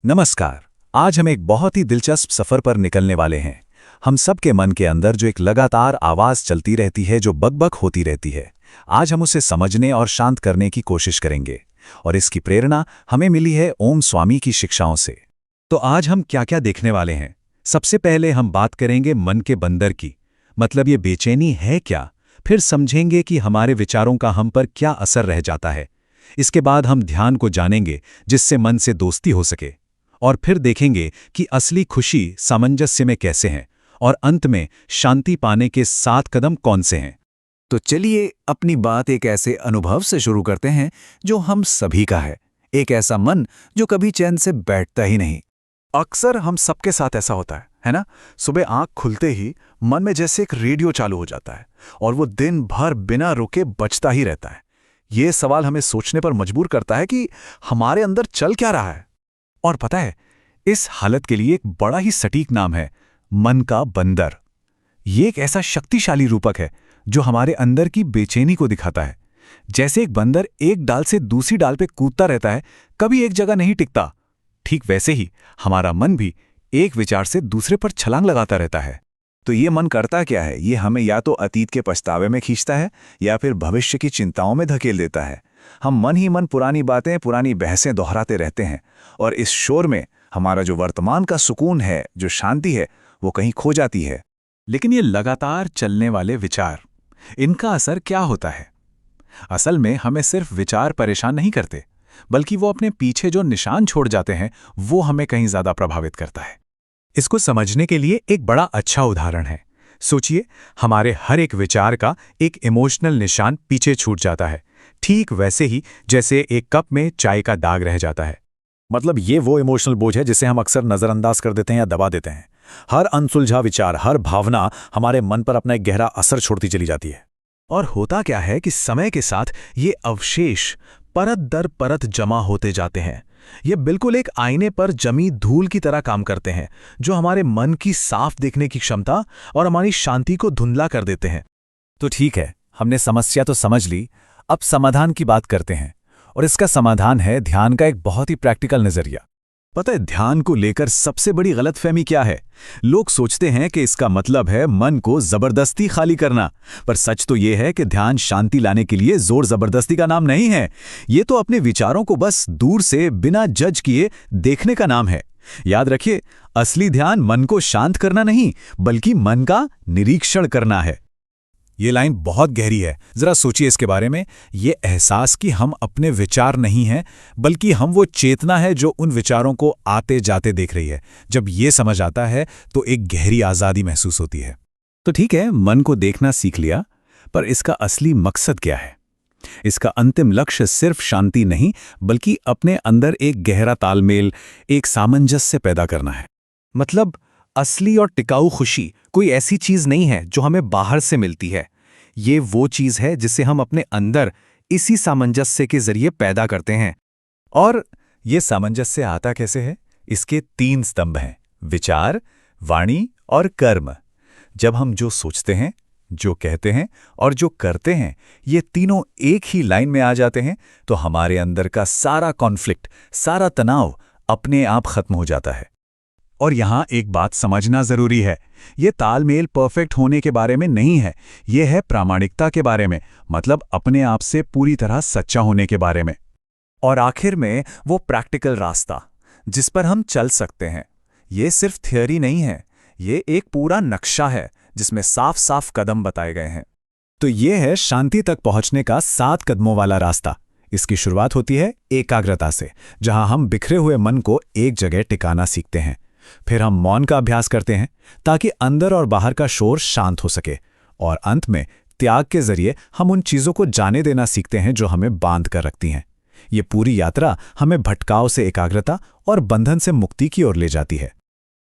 नमस्कार। आज हम एक बहुत ही दिलचस्प सफर पर निकलने वाले हैं। हम सब के मन के अंदर जो एक लगातार आवाज चलती रहती है, जो बकबक होती रहती है, आज हम उसे समझने और शांत करने की कोशिश करेंगे। और इसकी प्रेरणा हमें मिली है ओम स्वामी की शिक्षाओं से। तो आज हम क्या-क्या देखने वाले हैं? सबसे पहले हम बात करेंगे मन के बंदर की, मतलब ये बेचैनी है क्या? फिर समझेंगे कि हमारे विचारों का हम पर क्या असर रह जाता है। इसके बाद हम ध्यान को जानेंगे, जिससे मन से दोस्ती हो सके। और फिर देखेंगे कि असली खुशी सामंजस्य में कैसे है, और अंत में शांति पाने के 7 कदम कौन से हैं। तो चलिए अपनी बात एक ऐसे अनुभव से शुरू करते हैं जो हम सभी का है। एक ऐसा मन जो कभी चैन से बैठता ही नहीं। अक्सर हम सबके साथ ऐसा होता है ना? सुबह आंख खुलते ही मन में जैसे एक रेडियो चालू हो जाता है और वो दिन भर बिना रुके बजता ही रहता है। ये सवाल हमें सोचने पर मजबूर करता है कि हमारे अंदर चल क्या रहा है। और पता है, इस हालत के लिए एक बड़ा ही सटीक नाम है, मन का बंदर। ये एक ऐसा शक्तिशाली रूपक है जो हमारे अंदर की बेचैनी को दिखाता है। जैसे एक बंदर एक डाल से दूसरी डाल पे कूदता रहता है, कभी एक जगह नहीं टिकता, ठीक वैसे ही हमारा मन भी एक विचार से दूसरे पर छलांग लगाता रहता है। तो ये मन करता क्या है? ये हमें या तो अतीत के पछतावे में खींचता है या फिर भविष्य की चिंताओं में धकेल देता है। हम मन ही मन पुरानी बातें, पुरानी बहसें दोहराते रहते हैं, और इस शोर में हमारा जो वर्तमान का सुकून है, जो शांति है, वो कहीं खो जाती है। लेकिन ये लगातार चलने वाले विचार, इनका असर क्या होता है? असल में हमें सिर्फ विचार परेशान नहीं करते, बल्कि वो अपने पीछे जो निशान छोड़ जाते हैं, वो हमें कहीं ज्यादा प्रभावित करता है। इसको समझने के लिए एक बड़ा अच्छा उदाहरण है। सोचिए, हमारे हर एक विचार का एक इमोशनल निशान पीछे छूट जाता है, ठीक वैसे ही जैसे एक कप में चाय का दाग रह जाता है। मतलब ये वो इमोशनल बोझ है जिसे हम अक्सर नजरअंदाज कर देते हैं या दबा देते हैं। हर अनसुलझा विचार, हर भावना हमारे मन पर अपना एक गहरा असर छोड़ती चली जाती है। और होता क्या है कि समय के साथ ये अवशेष परत दर परत जमा होते जाते हैं। ये बिल्कुल एक आईने पर जमी धूल की तरह काम करते हैं, जो हमारे मन की साफ देखने की क्षमता और हमारी शांति को धुंधला कर देते हैं। तो ठीक है, हमने समस्या तो समझ ली, अब समाधान की बात करते हैं। और इसका समाधान है ध्यान का एक बहुत ही प्रैक्टिकल नजरिया। पता है, ध्यान को लेकर सबसे बड़ी गलतफहमी क्या है? लोग सोचते हैं कि इसका मतलब है मन को जबरदस्ती खाली करना, पर सच तो यह है कि ध्यान शांति लाने के लिए जोर जबरदस्ती का नाम नहीं है। ये तो अपने विचारों को बस दूर से बिना जज किए देखने का नाम है। याद रखिए, असली ध्यान मन को शांत करना नहीं, बल्कि मन का निरीक्षण करना है। ये लाइन बहुत गहरी है, जरा सोचिए इसके बारे में। ये एहसास कि हम अपने विचार नहीं हैं, बल्कि हम वो चेतना है जो उन विचारों को आते जाते देख रही है। जब ये समझ आता है तो एक गहरी आज़ादी महसूस होती है। तो ठीक है, मन को देखना सीख लिया, पर इसका असली मकसद क्या है? इसका अंतिम लक्ष्य सिर्फ शांति नहीं, बल्कि अपने अंदर एक गहरा तालमेल, एक सामंजस्य पैदा करना है। मतलब असली और टिकाऊ खुशी कोई ऐसी चीज नहीं है जो हमें बाहर से मिलती है। ये वो चीज है जिसे हम अपने अंदर इसी सामंजस्य के जरिए पैदा करते हैं। और ये सामंजस्य आता कैसे है? इसके 3 स्तंभ हैं: विचार, वाणी और कर्म। जब हम जो सोचते हैं, जो कहते हैं और जो करते हैं, ये तीनों एक ही लाइन में आ जाते हैं, तो हमारे अंदर का सारा कॉन्फ्लिक्ट, सारा तनाव अपने आप खत्म हो जाता है। और यहां एक बात समझना जरूरी है, ये तालमेल परफेक्ट होने के बारे में नहीं है, ये है प्रामाणिकता के बारे में, मतलब अपने आप से पूरी तरह सच्चा होने के बारे में। और आखिर में वो प्रैक्टिकल रास्ता जिस पर हम चल सकते हैं। ये सिर्फ थियोरी नहीं है, ये एक पूरा नक्शा है जिसमें साफ साफ कदम बताए गए हैं। तो ये है शांति तक पहुंचने का 7 कदमों वाला रास्ता। इसकी शुरुआत होती है एकाग्रता से, जहां हम बिखरे हुए मन को एक जगह टिकाना सीखते हैं। फिर हम मौन का अभ्यास करते हैं ताकि अंदर और बाहर का शोर शांत हो सके। और अंत में त्याग के जरिए हम उन चीजों को जाने देना सीखते हैं जो हमें बांध कर रखती हैं। ये पूरी यात्रा हमें भटकाव से एकाग्रता और बंधन से मुक्ति की ओर ले जाती है।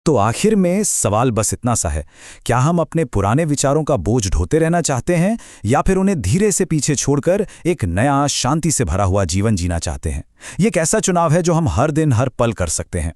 तो आखिर में सवाल बस इतना सा है, क्या हम अपने पुराने विचारों का बोझ ढोते रहना चाहते हैं, या फिर उन्हें धीरे से पीछे छोड़कर एक नया शांति से भरा हुआ जीवन जीना चाहते हैं? ये एक ऐसा चुनाव है जो हम हर दिन हर पल कर सकते हैं।